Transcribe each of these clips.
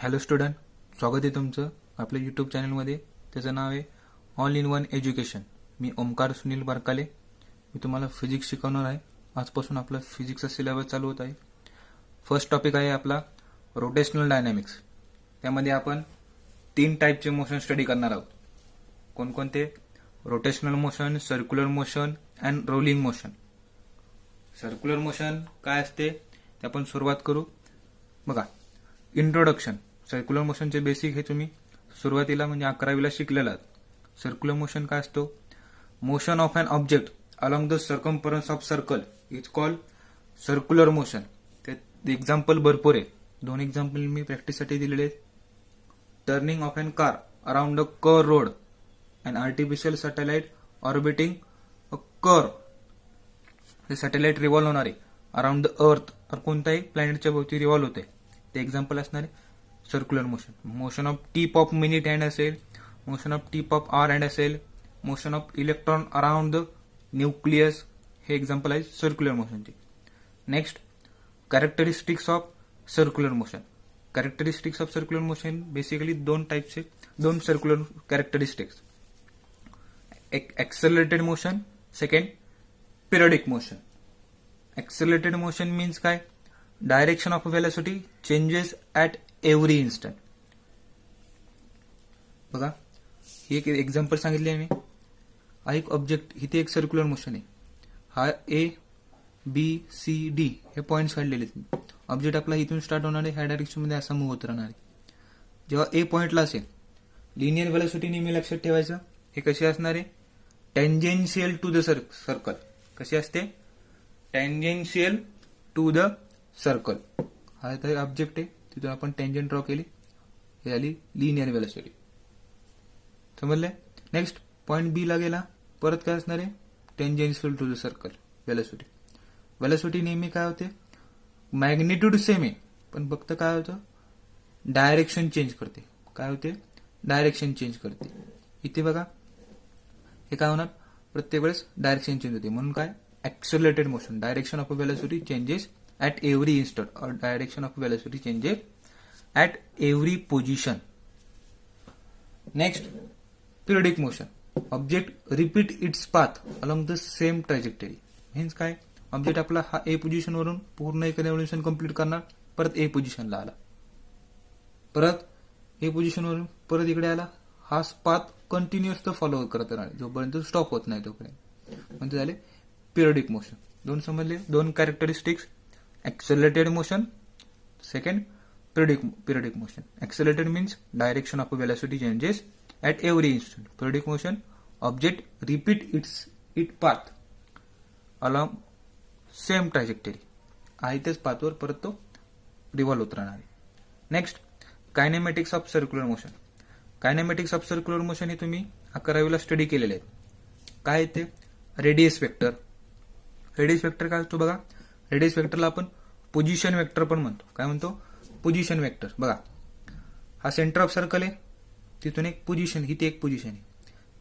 Hello student, स्वागत आहे तुमचं आपल्या यूट्यूब चॅनलमध्ये. त्याचं नाव आहे ऑल इन वन एज्युकेशन. मी ओमकार सुनील बारकाले. मी तुम्हाला फिजिक्स शिकवणार आहे. आजपासून आपला फिजिक्सचा सिलेबस चालू होत आहे. फर्स्ट टॉपिक आहे आपला रोटेशनल डायनॅमिक्स. त्यामध्ये आपण 3 टाईपचे मोशन स्टडी करणार आहोत. कोणकोणते? Rotational motion, circular motion and rolling motion. Circular motion काय असते ते आपण सुरुवात करू. बघा, इंट्रोडक्शन. सर्क्युलर मोशनचे बेसिक हे तुम्ही सुरुवातीला म्हणजे 11वीला शिकलेला आहात. सर्क्युलर मोशन काय असतो? Motion of an object along the circumference of circle is called circular motion. ते एक्झाम्पल भरपूर आहे. 2 एक्झाम्पल मी प्रॅक्टिससाठी दिलेले आहेत. Turning of an car around a curve road, an artificial satellite orbiting a curve. हे सॅटेलाइट रिव्हॉल्व होणार आहे अराउंड द अर्थ और कोणत्याही प्लॅनेटच्या भोवती रिव्हॉल्व होते. ते एक्झाम्पल असणार आहे circular motion. Motion of tip of minute hand असेल, motion of tip of hour hand असेल, motion of electron around the nucleus. हे एक्झाम्पल आहे सर्क्युलर मोशनचे. Next, characteristics of circular motion. Characteristics of circular motion basically 2 टाईपचे, 2 circular characteristics. एक accelerated motion, second periodic motion. Accelerated motion means काय? Direction of velocity changes at every instant. बघा, ही एक example सांगितली आहे मी. हा एक ऑब्जेक्ट, इथे एक सर्क्युलर मोशन आहे. हा ए बी सी डी हे पॉइंट्स काढलेले आहेत. ऑब्जेक्ट आपला इथून स्टार्ट होणार आहे, ह्या डायरेक्शनमध्ये असा मूव्ह होत राहणार आहे. जेव्हा ए पॉइंटला असेल, लिनियर वेलोसिटी नेहमी लक्षात ठेवायचं. हे कशी असणार आहे? Tangential to the circle. कशी असते? Tangential to the circle. हा तर ऑब्जेक्ट आहे, तिथून आपण टँजंट ड्रॉ केली, हे झाली लिनियर वेलोसिटी. समजले? नेक्स्ट, पॉइंट बी ला गेला, परत काय असणार आहे? Tangential to the circle velocity. Velocity नेहमी काय होते? मॅग्निट्यूड सेम आहे, पण फक्त काय होतं? डायरेक्शन चेंज करते. काय होते? डायरेक्शन चेंज करते. इथे बघा, हे काय होणार? प्रत्येक वेळेस डायरेक्शन चेंज होते. म्हणून काय? Accelerated motion. Direction of velocity changes at every instant or direction of velocity changes at every position. Next, periodic motion. Object repeat its path along the same trajectory. Means काय? Object आपला हा ए position वरून पूर्ण एक revolution complete करणार, परत ए पोझिशनला आला, परत ए पोझिशन वरून परत इकडे आला. हा पाथ कंटिन्युअस तो फॉलो करत राहणार जोपर्यंत स्टॉप होत नाही तोपर्यंत. म्हणजे झाले पिरियडिक मोशन. 2 समजले? 2 characteristics. Accelerated motion, second periodic motion. Accelerated means direction of velocity changes at every instant. Periodic motion, object repeat its path along same trajectory. आहे त्याच पाथवर परत तो रिव्हॉल्व होत राहणार आहे. Next, kinematics of circular motion. Kinematics of circular motion हे तुम्ही 11वीला study केलेले आहेत. काय ते? Radius vector. रेडियस वेक्टर काय असतो बघा? रेडियस वेक्टरला आपण पोझिशन वेक्टर पण म्हणतो. काय म्हणतो? Position vector. बघा, हा सेंटर ऑफ सर्कल आहे, तिथून एक पोझिशन, इथे एक पोझिशन आहे.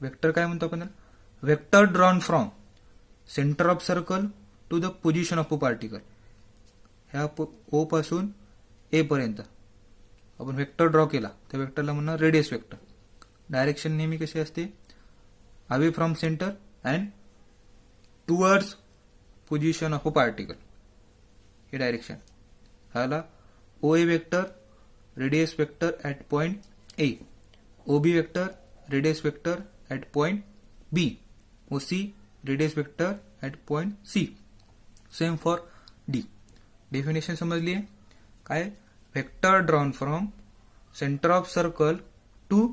वेक्टर काय म्हणतो आपण? Vector drawn from centre of circle to the position of a particle. ह्या ओ पासून ए पर्यंत आपण वेक्टर ड्रॉ केला, त्या वेक्टरला म्हणणार रेडियस वेक्टर. डायरेक्शन नेहमी कशी असते? Away from centre and towards position of a particle. हे डायरेक्शन. ह्याला O A vector radius vector at point A, O B vector radius vector at point B, O C radius vector at point C. Same for D. Definition समजली आहे? काय? Vector drawn from centre of circle to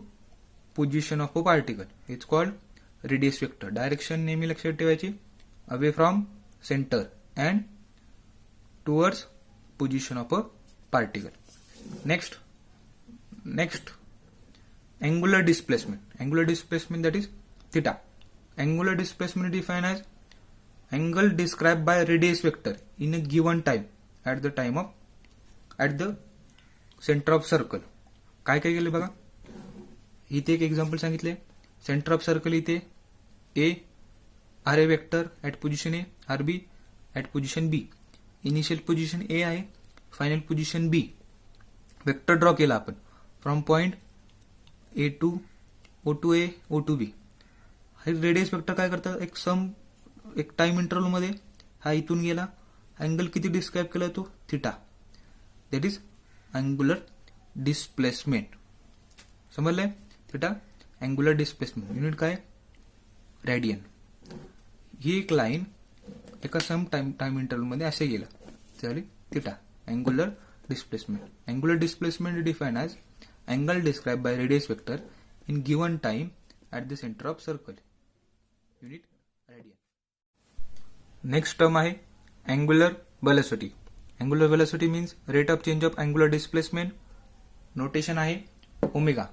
position of a particle it's called radius vector. Direction नेहमी लक्षात ठेवायची, away from center and towards position of a particle. Next, angular displacement. Angular displacement, that is theta. Angular displacement defined as angle described by radius vector in a given time at the center of circle. काय काय केले बघा, इथे एक example सांगितले. Centre of circle इथे A, R A vector at position A, R B at position B. Initial position A आहे, final position B. Vector draw केला आपण from point A to O to A O to B. हे radius vector काय करतात, एक time इंटरव्हलमध्ये हा इथून गेला, अँगल किती डिस्क्राईब केला तो theta, that is angular displacement. समजलंय? थिटा अँग्युलर डिस्प्लेसमेंट युनिट काय, रेडियन. ही एक लाईन एका सम टाइम इंटरव्हलमध्ये असे गेला, त्यावेळी theta angular displacement. Angular displacement define as angle describe by radius vector in given time at the center of circle, unit radian. Next term आहे angular velocity. Angular velocity means rate of change of angular displacement. Notation आहे omega.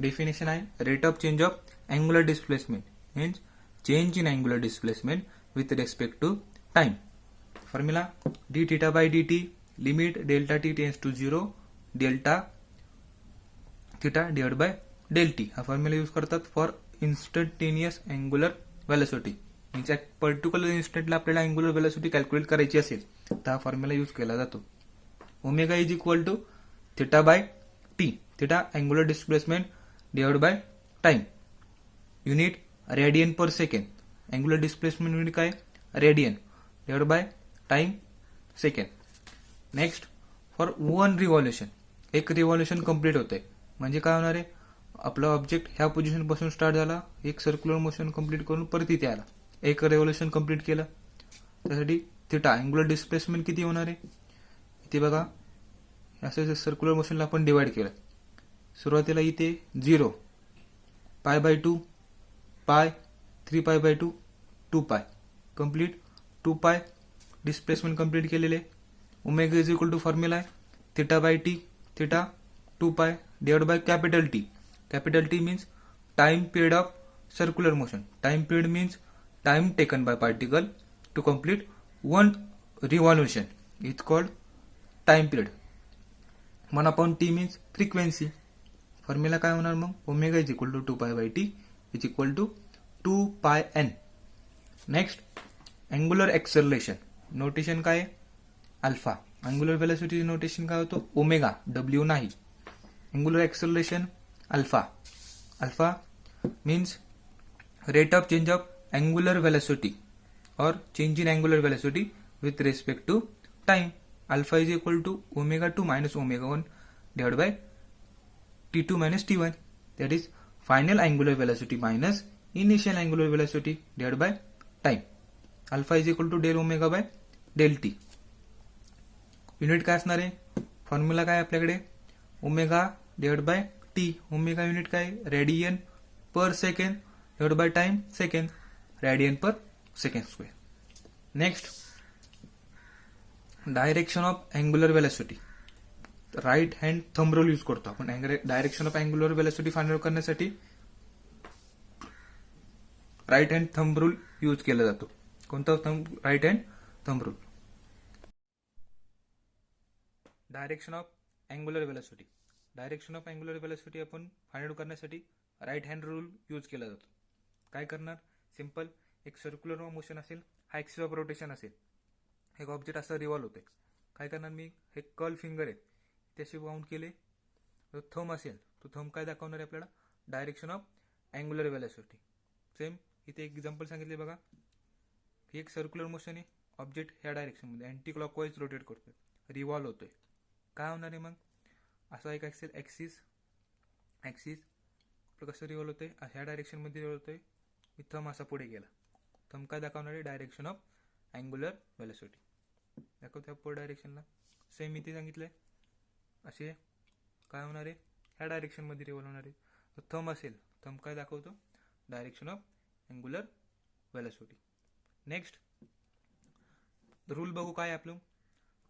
Definition आहे rate of change of angular displacement means change in angular displacement with respect to time. Formula d theta by dt limit delta t tends to 0 delta theta divided by del t. हा formula use करतात for instantaneous angular velocity. Means particular इन्स्टंटला आपल्याला angular velocity calculate करायची असेल तर हा formula use केला जातो. Omega is equal to theta by T. Theta angular displacement divide by time. Unit radian per second. Angular displacement unit काय, radian divide by time second. Next for one revolution, एक revolution complete होते म्हणजे काय होणार आहे, आपला object ह्या position पासून स्टार्ट झाला, एक सर्क्युलर मोशन कंप्लीट करून परत इथे आला, एक रेव्होल्युशन कंप्लीट केलं, त्यासाठी थिटा अँग्युलर डिस्प्लेसमेंट किती होणार आहे, इथे बघा असं सर्क्युलर मोशनला आपण डिवाइड केलं. सुरुवातीला इथे 0, पाय बाय 2, पाय 3 पाय बाय 2, 2 पाय कंप्लीट, 2 पाय डिस्प्लेसमेंट कंप्लीट केलेले. Omega is equal to formula आहे theta by T. Theta 2 pi divide by capital T. Capital T means time period of circular motion. Time period means time taken by particle to complete one revolution. It's called time period. 1/t means frequency. Formula काय होणार मग, omega is equal to 2 pi by T is equal to 2 pi N. Next angular acceleration. Notation काय आहे, alpha. Angular velocity notation काय होतो, omega, W नाही. Angular acceleration alpha. Alpha means rate of change of angular velocity or change in angular velocity with respect to time. Alpha is equal to omega 2 minus omega 1 divided by t2 minus t1. That is final angular velocity minus initial angular velocity divided by time. Alpha is equal to del omega by del t. Unit काय असणार आहे, formula काय आपल्याकडे, omega divide by T. Omega unit काय, radian per second divide by time second, radian per second square. Next direction of angular velocity. Right hand thumb rule use करतो आपण direction of angular velocity find out करण्यासाठी. Right hand thumb rule use केला जातो. कोणता right hand thumb rule. Direction of angular velocity. Direction of angular velocity आपण find out करण्यासाठी right hand rule use केला जातो. काय करणार, सिंपल, एक सर्क्युलर मोशन असेल, हा एक्सिस ऑफ रोटेशन असेल, एक ऑब्जेक्ट असं रिव्हॉल्व होते. काय करणार मी, हे कर्ल फिंगर आहे त्याशी बाउंड केले, थंब असेल तो थंब काय दाखवणार आहे आपल्याला, direction of angular velocity. Same इथे एक एक्झाम्पल सांगितले बघा, ही एक सर्क्युलर मोशन आहे, ऑब्जेक्ट ह्या डायरेक्शनमध्ये अँटी क्लॉकवाईज रोटेट करतोय, रिव्हॉल्व होतोय. काय होणार आहे मग, असा एक ॲक्सिस आपलं कसं रिव्हॉल्व होतंय, ह्या डायरेक्शनमध्ये रिव्हॉल्व होतोय, मी थंब असा पुढे गेला, थंब काय दाखवणार आहे, डायरेक्शन ऑफ अँग्युलर व्हेलॉसिटी दाखवतो अपर डायरेक्शनला. सेम इथे सांगितलंय असे काय होणार आहे, ह्या डायरेक्शनमध्ये रिव्हॉल्व होणार आहे. थंब असेल, थंब काय दाखवतो, direction of angular velocity. Next rule बघू काय आपलं,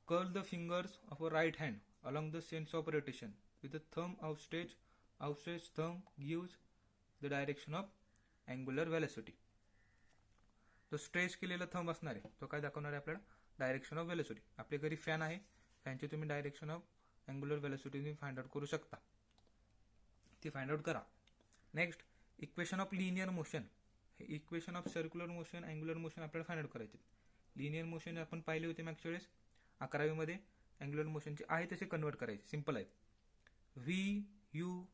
curl the fingers of a right hand along the sense of rotation with the thumb outstretched thumb gives the direction of angular velocity. तो stretch केलेला thumb असणार आहे तो काय दाखवणार आहे आपल्याला, डायरेक्शन ऑफ व्हेलॉसिटी. आपल्या घरी फॅन आहे, फॅनची तुम्ही डायरेक्शन ऑफ अँग्युलर व्हेलॉसिटी तुम्ही फाइंड आउट करू शकता, ती फाइंड आउट करा. Next equation of linear motion. हे equation of circular motion angular motion आपल्याला फाइंड आउट करायचे. लिनियर मोशन आपण पाहिले होते मागच्या वेळेस 11वी मध्ये, अँग्युलर मोशनचे आहे तसे कन्वर्ट करायचे, सिंपल आहेत. व्ही यू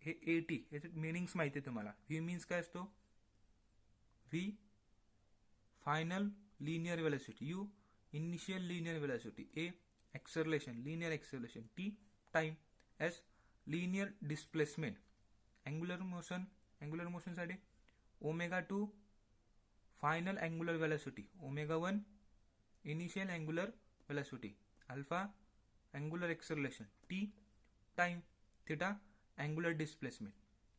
हे AT याचे मिनिंग्स माहिती आहे तुम्हाला. व्ही मीन्स काय असतो, V final linear velocity, U initial linear velocity, A acceleration linear acceleration, T time, S linear displacement. Angular मोशनसाठी ω2 final angular velocity, ω1 initial angular velocity, alpha angular acceleration, T time, theta angular displacement.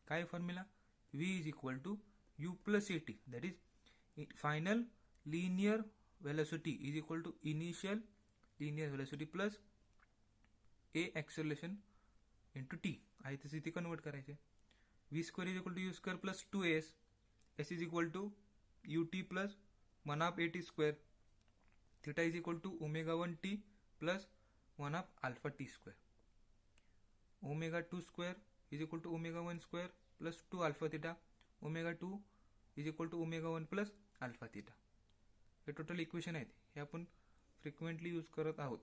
काय formula, V is equal to U plus AT, that is final linear velocity is equal to initial linear velocity plus A acceleration into T. आहे तसे इथे convert करायचे. V square is equal to U square plus 2AS, S is equal to UT plus 1/AT square, theta is equal to ω1T plus 1/αT square, ω2 square is equal to ω1 square plus 2α theta, ω2 is equal to ω1 plus α theta. हे total equation आहेत. हे आपण frequently use करत आहोत.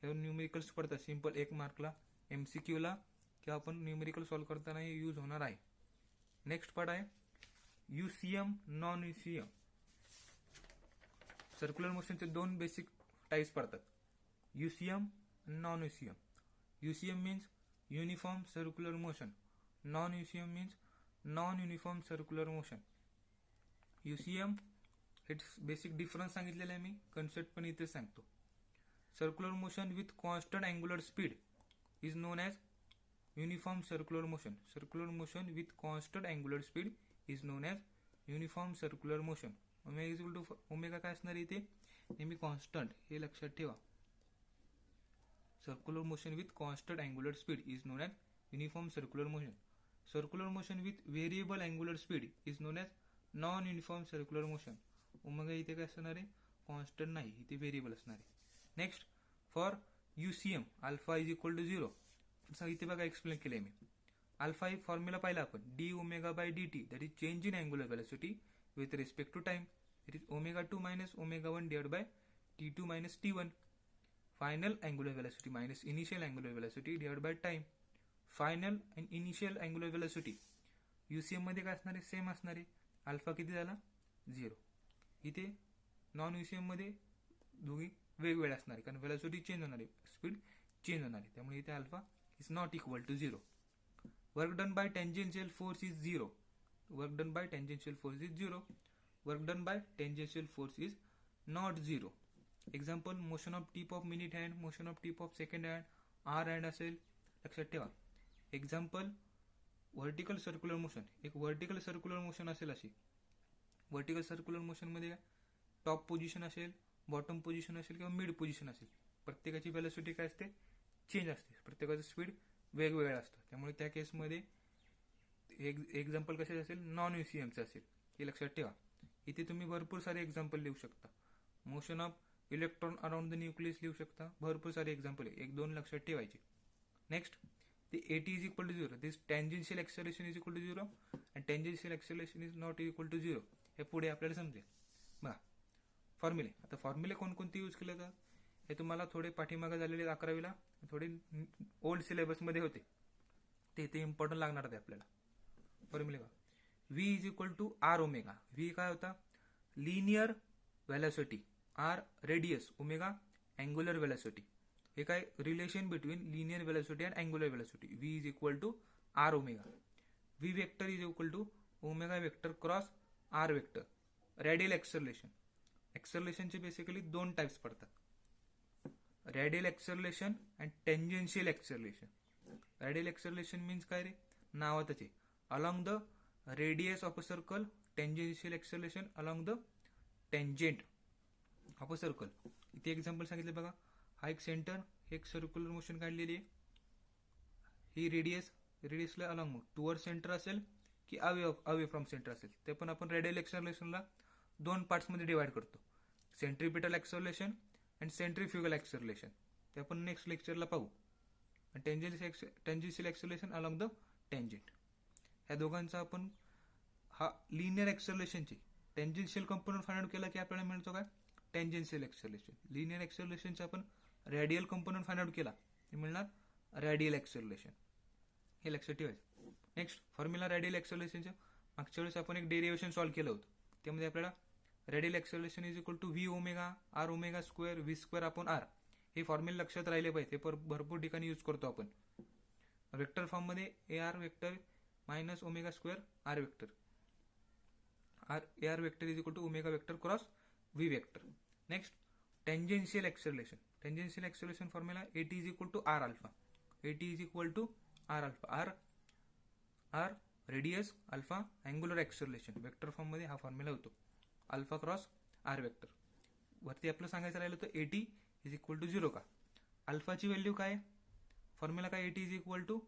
हे numericals पडतात simple 1 मार्कला, MCQ ला किंवा आपण न्यूमेरिकल सॉल्व्ह करताना हे यूज होणार आहे. नेक्स्ट पार्ट आहे UCM नॉन UCM. सर्क्युलर मोशनचे 2 बेसिक टाइप्स पडतात, UCM non UCM. UCM means uniform circular motion, non UCM means non uniform circular motion. UCM it's basic difference सांगितलेला आहे मी, कन्सेप्ट पण इथे सांगतो. Circular motion with constant angular speed is known as uniform circular motion. Circular motion with constant angular speed is known as uniform circular motion. Omega काय असणार इथे, नेहमी कॉन्स्टंट, हे लक्षात ठेवा. Circular motion with constant angular speed is known as uniform circular motion. Circular motion with variable angular speed is known as non uniform circular motion. Omega इथे काय असणार आहे, कॉन्स्टंट नाही, इथे व्हेरिएबल असणार आहे. Next for UCM alpha is equal to 0. इथे बघा एक्सप्लेन केले मी. अल्फा ही फॉर्म्युला पाहिला आपण, dω/dt, that is change in angular velocity with respect to time. It is ω2 minus ω1 divide by T2 minus T1. Final angular velocity minus initial angular velocity divide by time. Final and initial angular velocity UCM मध्ये काय असणार आहे, same असणार आहे. Alpha किती झाला, 0. इथे non UCM मध्ये दोघी वेगवेगळे असणार आहे, कारण वेलोसिटी चेंज होणार आहे, स्पीड चेंज होणार आहे. त्यामुळे इथे alpha is not equal to 0. Work done by tangential force is 0. Work done by tangential force is 0. Work done by tangential force is not 0. Example, motion of tip of minute hand, motion of tip of second hand, hour hand असेल, लक्षात ठेवा. Example, vertical circular motion, एक vertical circular motion असेल अशी. Vertical circular motion मध्ये top position असेल, bottom position असेल किंवा मिड पोझिशन असेल, प्रत्येकाची वेलोसिटी काय असते, चेंज असते, प्रत्येकाचं स्पीड वेगवेगळं असतं. त्यामुळे त्या केसमध्ये एक्झाम्पल कसे असेल, नॉन UCMचं असेल, हे लक्षात ठेवा. इथे तुम्ही भरपूर सारे एक्झाम्पल लिहू शकता. Motion of electron around the nucleus लिहू शकता, भरपूर सारे एक्झाम्पल आहे, 1-2 लक्षात ठेवायचे. Next, the AT is equal to 0. This tangential acceleration is equal to 0 and tangential acceleration is not equal to 0. हे पुढे आपल्याला समजेल. बघा फॉर्म्युले, आता फॉर्म्युले कोणकोणते यूज केले जातात हे तुम्हाला थोडे पाठीमागे झालेले 11वीला थोडे ओल्ड सिलेबसमध्ये होते, ते इथे इम्पॉर्टंट लागणार आहे आपल्याला. फॉर्म्युले बघा, V is equal to R omega. V काय होता, linear velocity, R radius, omega angular velocity. हे काय relation between linear velocity and angular velocity. V is equal to R omega. V vector is equal to omega vector cross R vector. Radial acceleration, एक्सेलरेशनचे basically 2 types पडतात, radial acceleration and tangential acceleration. Radial acceleration means काय रे, नावातच आहे, along the radius of a circle. Tangential acceleration along the tangent of a circle. इथे example सांगितले बघा, हा एक सेंटर, एक सर्क्युलर मोशन काढलेली आहे, ही रेडियसला अलॉंग, मग टुवर्ड सेंटर असेल की अवे फ्रॉम सेंटर असेल, ते पण आपण रेडियल एक्सेलरेशनला 2 पार्ट्समध्ये डिवाइड करतो, centripetal acceleration and centrifugal acceleration. ते आपण नेक्स्ट लेक्चरला पाहू. Tangential acceleration along the tangent. ह्या दोघांचा आपण हा लिनियर एक्सेलरेशनची टेंजेन्शियल कंपोनंट फाइंड आउट केला की आपल्याला मिळतो काय, टेंजेन्शियल एक्सेलरेशन. लिनियर एक्सेलरेशनचे आपण रेडियल कंपोनंट फाइंड आउट केला ते मिळणार रेडियल एक्सेलरेशन. हे लक्षात ठेवायचं. नेक्स्ट फॉर्म्युला रेडियल एक्सेलरेशनचं मागच्या वेळेस आपण एक डेरिव्हेशन सॉल्व्ह केलं होतं. त्यामध्ये आपल्याला radial acceleration is equal to V omega R omega square V square upon R हे फॉर्म्युला लक्षात राहिले पाहिजे. ते भरपूर ठिकाणी यूज करतो आपण. वेक्टर फॉर्ममध्ये A R vector minus omega square R vector A R vector is equal to omega vector cross V vector. Next tangential acceleration. Tangential acceleration formula AT is equal to R alpha. Eighty is equal to R alpha. R radius alpha angular acceleration vector फॉर्ममध्ये हा formula होतो alpha cross R vector. वरती आपलं सांगायचं राहिलं होतं eighty is equal to 0 का. अल्फाची व्हॅल्यू काय फॉर्म्युला काय A T is equal to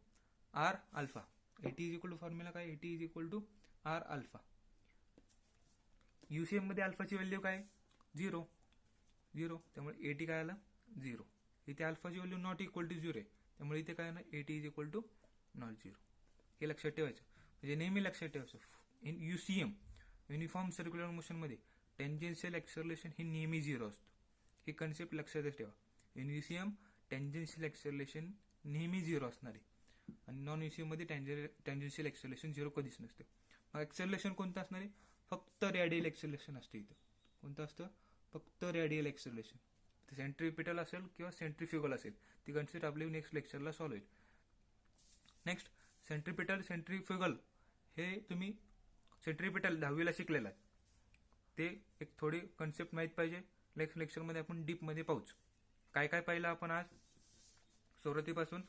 R alpha. Eighty is equal to formula काय A T is equal to R alpha. UCM मध्ये अल्फाची व्हॅल्यू काय 0 त्यामुळे एटी काय आलं 0. इथे अल्फाची व्हॅल्यू नॉट इक्वल टू 0 आहे त्यामुळे इथे काय ना AT is equal to not 0. हे लक्षात ठेवायचं. म्हणजे नेहमी लक्षात ठेवायचं in UCM uniform circular motion मध्ये टेंजेन्शियल एक्सेलरेशन हे नेहमी 0 असतो. ही कन्सेप्ट लक्षातच ठेवा. इन युसीएम टेंजेन्शियल एक्सेलरेशन नेहमी 0 असणार आहे आणि नॉन युसीएम मध्ये टेंजेन्शियल एक्सेलरेशन 0 कधीच नसते. मग एक्सेलरेशन कोणतं असणार आहे फक्त रेडियल एक्सेलरेशन असते. इथं कोणतं असतं फक्त रेडियल एक्सेलरेशन. ते सेंट्रीपिटल असेल किंवा सेंट्रीफ्युगल असेल ती कन्सेप्ट आपली नेक्स्ट लेक्चरला सॉल्व्ह होईल. नेक्स्ट सेंट्रीपिटल सेंट्रीफ्युगल हे तुम्ही सेंट्रीपिटल 10वीला शिकलेला आहे. ते एक थोडी कन्सेप्ट माहीत पाहिजे. नेक्स्ट लेक्चरमध्ये आपण डीपमध्ये पाहूच. काय काय पाहिलं आपण आज सुरुवातीपासून.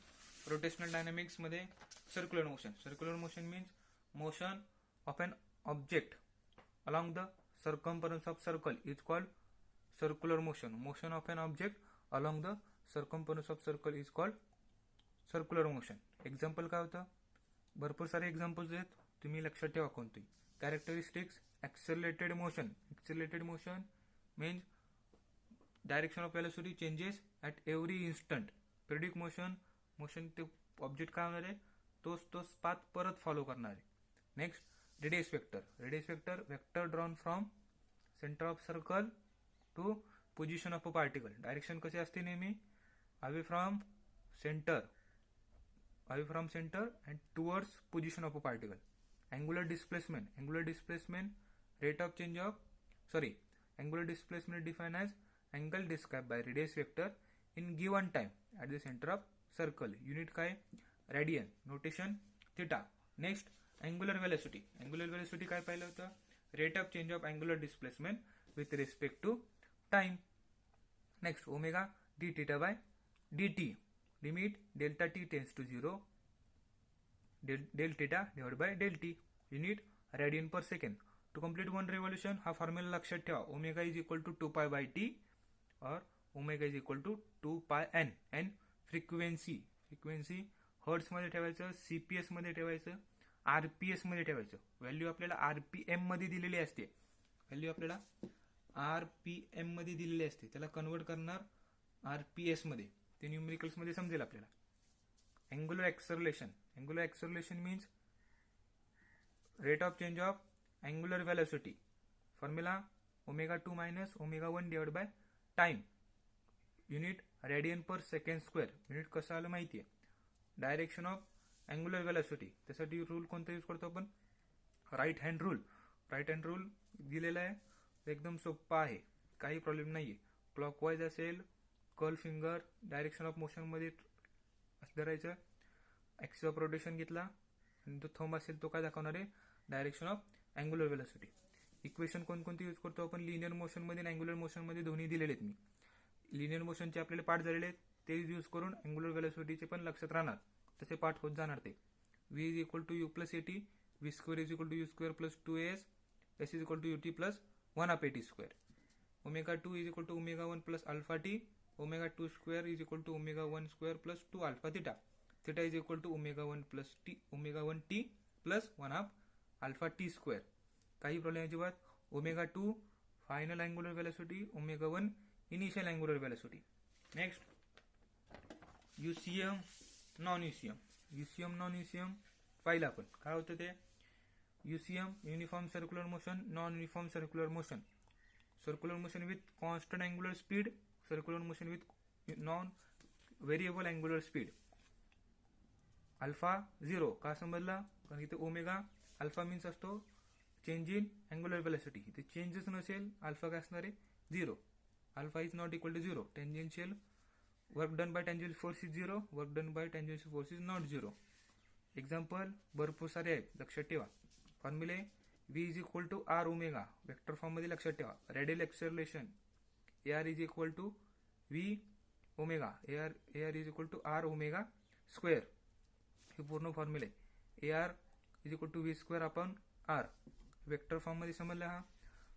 रोटेशनल डायनामिक्स मध्ये circular motion. Circular motion means motion of an object along the circumference of circle is called circular motion. Motion of an object along the circumference of circle is called circular motion. Example काय होतं भरपूर सारे examples आहेत तुम्ही लक्षात ठेवा कोणती. Characteristics accelerated motion. Accelerated motion means direction of velocity changes at every instant. Predict motion motion ते ऑब्जेक्ट काय होणार आहे तोच पाथ परत फॉलो करणार आहे. Next radius vector. Radius vector vector drawn from centre of circle to position of a particle. Direction कसे असते नेहमी away from centre and towards position of a particle. Angular displacement rate of change of angular displacement define age angle describe by radius vector in given time at the centre of circle. Unit काय radian. Notation theta. Next angular velocity. Angular velocity काय पाहिलं होतं rate of change of angular displacement with respect to time. Next omega D theta by D T. Limit delta T tends to 0 del theta divide by del T. Unit radian per second. To complete one revolution हा formula लक्षात ठेवा. Omega is equal to 2 pi by T और omega is equal to 2 pi N. N frequency hertz मध्ये ठेवायचं CPS मध्ये ठेवायचं RPS मध्ये ठेवायचं. व्हॅल्यू आपल्याला आरपीएम मध्ये दिलेली असते. व्हॅल्यू आपल्याला आरपीएम मध्ये दिलेली असते त्याला कन्वर्ट करणार आरपीएस मध्ये. ते न्यूमेरिकल्स मध्ये समजेल आपल्याला. Angular acceleration means rate of change of angular velocity. Formula omega 2 minus omega 1 divide by time. Unit radian per second square. Unit कसं आलं माहितीये डायरेक्शन ऑफ अँग्युलर वेलोसिटी. त्यासाठी रूल कोणता यूज करतो आपण राईट हँड रूल दिलेला आहे. एकदम सोप्पा आहे काही प्रॉब्लेम नाहीये. क्लॉकवाईज असेल curl finger direction of motion मध्ये धरायचं. ऍक्सिस ऑफ रोटेशन घेतला आणि तो थंब असेल तो काय दाखवणार आहे direction of angular velocity. Equation कोणकोणती यूज करतो आपण लिनियर मोशन मध्ये आणि अँग्युलर मोशन मध्ये दोन्ही दिलेले आहेत. मी लिनियर मोशनचे आपल्याला पार्ट झालेले आहेत ते यूज करून अँग्युलर वेलोसिटीचे पण लक्षात राहणार तसे पार्ट होत जाणार. ते v is equal to U plus AT V square is equal to U square plus 2as S is equal to UT plus 1 of AT square. Omega 2 is equal to omega 1 plus alpha T. Omega 2 square is equal to omega 1 square plus 2 alpha theta. Theta is equal to omega 1 T plus 1 of alpha T square. काही problem अजिबात. Omega 2 final angular velocity omega 1 initial angular velocity. Next UCM non UCM पाहिलं आपण काय होतं ते UCM uniform circular motion non uniform circular motion. Circular motion with constant angular speed circular motion with non variable angular speed. Alpha 0 का समजला, कारण इथे omega alpha means असतो चेंज इन अँग्युलर वेलोसिटी. इथे चेंजच नसेल, अल्फा काय असणार आहे 0. Alpha is not equal to 0. Tangential work done by tangential force is 0. Work done by tangential force is not 0. Example भरपूर सारे आहेत, लक्षात ठेवा. फॉर्म्युले V is equal to R omega vector form मध्ये लक्षात ठेवा. Radial acceleration AR is equal to V omega. AR is equal to R omega square. हे पूर्ण फॉर्म्युले. AR is equal to V square upon R vector form मध्ये समजलं. हा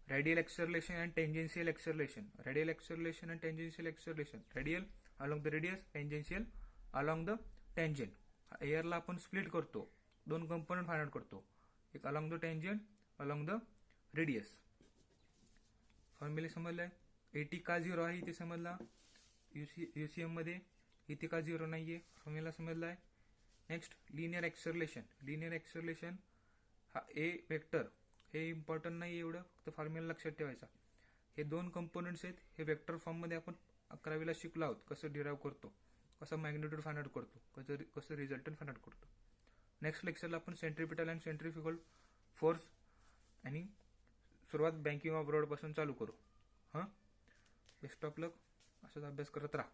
radial acceleration and tangential acceleration. Radial acceleration and tangential acceleration. Radial along the radius, tangential along the tangent. Air ला आपण split करतो, दोन कंपोनंट फाइंड आउट करतो, एक along the tangent, along the radius. फॉर्म्युले समजलाय. एटी का 0 आहे इथे समजला. युसीएम मध्ये इथे का 0 नाहीये, फॉर्म्युला समजलाय. Next linear acceleration. Linear acceleration हा ए वेक्टर, हे इम्पॉर्टंट नाही एवढं, फक्त फॉर्म्युला लक्षात ठेवायचा. हे दोन कंपोनंट्स आहेत, हे वेक्टर फॉर्म मध्ये आपण 11वीला शिकलो आहोत, कसं डिराईव्ह करतो, कसं मॅग्निट्यूड फाइंड आउट करतो, कसं रिझल्टंट फाइंड आउट करतो. नेक्स्ट लेक्चरला आपण सेंट्रिपिटल अँड सेंट्रिफ्युगल फोर्स आणि सुरुवात बँकिंग ऑफ रोड पासून चालू करू. बेस्ट ऑफ लक. असाच अभ्यास करत राहा.